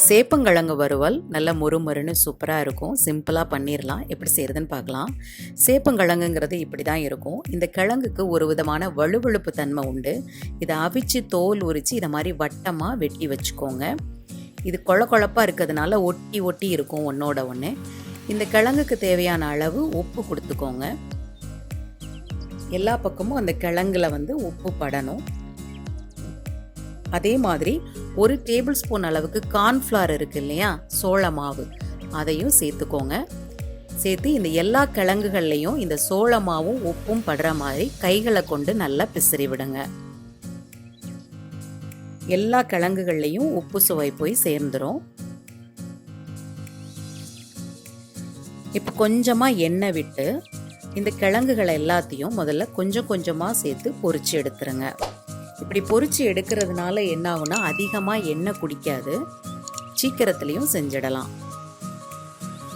சேப்பங்கிழங்கு வறுவல் நல்ல மொறுமொறுன்னு சூப்பராக இருக்கும். சிம்பிளாக பண்ணிடலாம். எப்படி செய்கிறதுன்னு பார்க்கலாம். சேப்பங்கிழங்குங்கிறது இப்படி தான் இருக்கும். இந்த கிழங்குக்கு ஒரு விதமான வழுவழுப்பு தன்மை உண்டு. இதை அவிச்சு தோல் உரித்து இதை மாதிரி வட்டமாக வெட்டி வச்சுக்கோங்க. இது கொழப்பாக இருக்கிறதுனால ஒட்டி ஒட்டி இருக்கும் ஒன்றோட ஒன்று. இந்த கிழங்குக்கு தேவையான அளவு உப்பு கொடுத்துக்கோங்க. எல்லா பக்கமும் அந்த கிழங்குல உப்பு படணும். அதே மாதிரி 1 டேபிள் ஸ்பூன் அளவுக்கு கார்ன்ஃப்ளவர் இருக்கு இல்லையா, சோள மாவு, அதையும் சேர்த்துக்கோங்க. சேர்த்து இந்த எல்லா கிழங்குகள்லையும் இந்த சோள மாவும் உப்பும் படுற மாதிரி கைகளை கொண்டு நல்லா பிசறி விடுங்க. எல்லா கிழங்குகள்லையும் உப்பு சுவை போய் சேர்ந்துடும். இப்போ கொஞ்சமாக எண்ணெய் விட்டு இந்த கிழங்குகளை எல்லாத்தையும் முதல்ல கொஞ்சம் கொஞ்சமாக சேர்த்து பொரிச்சு எடுத்துருங்க. இப்படி பொரிச்சு எடுக்கிறதுனால என்ன ஆகும்னா அதிகமாக எண்ணெய் குடிக்காது, சீக்கிரத்துலேயும் செஞ்சிடலாம்.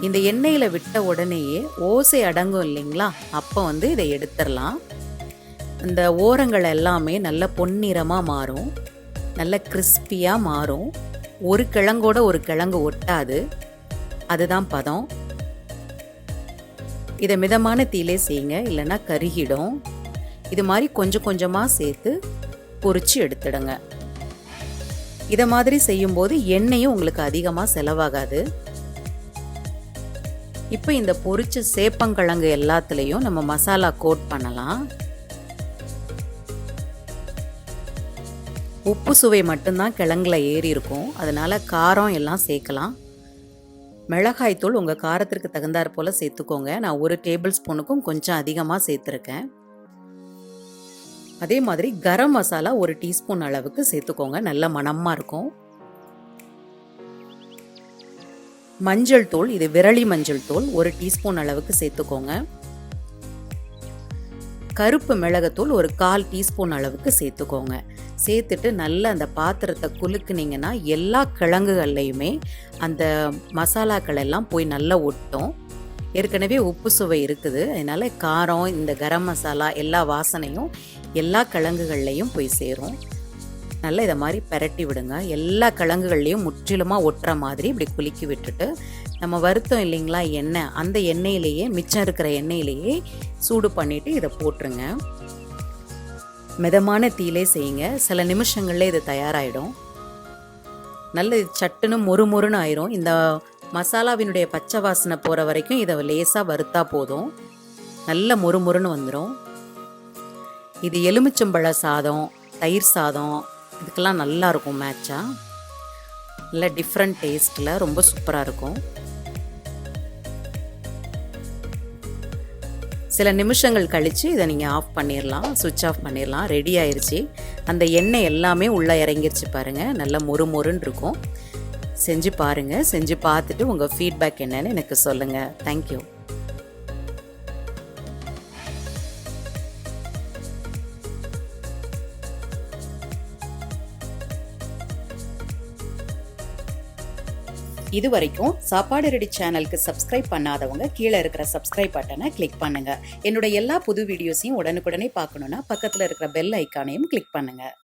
இந்த எண்ணெயில் விட்ட உடனேயே ஓசை அடங்கும் இல்லைங்களா, அப்போ இதை எடுத்துடலாம். இந்த ஓரங்கள் எல்லாமே நல்ல பொன்னிறமாக மாறும், நல்ல கிறிஸ்பியாக மாறும். ஒரு கிழங்கோட ஒரு கிழங்கு ஒட்டாது, அதுதான் பதம். இதை மிதமான தீயிலே செய்யுங்க, இல்லைன்னா கருகிடும். இது மாதிரி கொஞ்சம் கொஞ்சமாக சேர்த்து பொரிச்சு எடுத்துடுங்க. இதை மாதிரி செய்யும்போது எண்ணெயும் உங்களுக்கு அதிகமாக செலவாகாது. இப்போ இந்த பொரிச்ச சேப்பங்கிழங்கு எல்லாத்துலேயும் நம்ம மசாலா கோட் பண்ணலாம். உப்பு சுவை மட்டும்தான் கிழங்குல ஏறி இருக்கும், அதனால காரம் எல்லாம் சேர்க்கலாம். மிளகாய் தூள் உங்கள் காரத்திற்கு தகுந்தாற் போல் சேர்த்துக்கோங்க. நான் 1 டேபிள் ஸ்பூனுக்கும் கொஞ்சம் அதிகமாக சேர்த்துருக்கேன். அதே மாதிரி கரம் மசாலா 1 டீஸ்பூன் அளவுக்கு சேர்த்துக்கோங்க, நல்ல மணமாக இருக்கும். மஞ்சள் தூள், இது விரலி மஞ்சள் தூள் 1 டீஸ்பூன் அளவுக்கு சேர்த்துக்கோங்க. கருப்பு மிளகுத்தூள் 1/4 டீஸ்பூன் அளவுக்கு சேர்த்துக்கோங்க. சேர்த்துட்டு நல்லா அந்த பாத்திரத்தை குலுக்குனீங்கன்னா எல்லா கிழங்குகள்லையுமே அந்த மசாலாக்கள் எல்லாம் போய் நல்லா ஒட்டும். ஏற்கனவே உப்பு சுவை இருக்குது, அதனால காரம், இந்த கரம் மசாலா எல்லா வாசனையும் எல்லா கிழங்குகள்லையும் போய் சேரும். நல்லா இதை மாதிரி பெரட்டி விடுங்க. எல்லா கிழங்குகள்லையும் முற்றிலுமாக ஒட்டுற மாதிரி இப்படி குலுக்கி விட்டுட்டு நம்ம வருத்தம் இல்லைங்களா எண்ணெய், அந்த எண்ணெயிலேயே மிச்சம் இருக்கிற எண்ணெயிலேயே சூடு பண்ணிவிட்டு இதை போட்டுருங்க. மிதமான தீயிலே செய்யுங்க, சில நிமிஷங்கள்ல இது தயாராகிடும். நல்ல சட்டுன்னு மொறுமொறுன்னு ஆயிரும். இந்த மசாலாவினுடைய பச்சை வாசனை போகிற வரைக்கும் இதை லேசாக வறுத்தா போதும், நல்ல மொறுமொறுன்னு வந்துடும். இது எலுமிச்சம்பழ சாதம், தயிர் சாதம், இதுக்கெல்லாம் நல்லா இருக்கும் மேட்சாக. நல்ல டிஃப்ரெண்ட் டேஸ்ட்டில் ரொம்ப சூப்பராக இருக்கும். சில நிமிஷங்கள் கழித்து இதை நீங்கள் ஆஃப் பண்ணிடலாம், சுவிட்ச் ஆஃப் பண்ணிடலாம். ரெடி ஆயிடுச்சு. அந்த எண்ணெய் எல்லாமே உள்ளே இறங்கிருச்சு பாருங்கள், நல்ல மொறுமொறுன்னு இருக்கும். செஞ்சு பாருங்கள். செஞ்சு பார்த்துட்டு உங்கள் ஃபீட்பேக் என்னன்னு எனக்கு சொல்லுங்கள். தேங்க்யூ. இது வரைக்கும் சாப்பாடு ரெடி சேனலுக்கு சப்ஸ்கிரைப் பண்ணாதவங்க கீழே இருக்கிற சப்ஸ்கிரைப் பட்டனை கிளிக் பண்ணுங்க. என்னோட எல்லா புது வீடியோஸையும் உடனுக்குடனே பார்க்கணுன்னா பக்கத்தில் இருக்கிற பெல் ஐக்கானையும் கிளிக் பண்ணுங்க.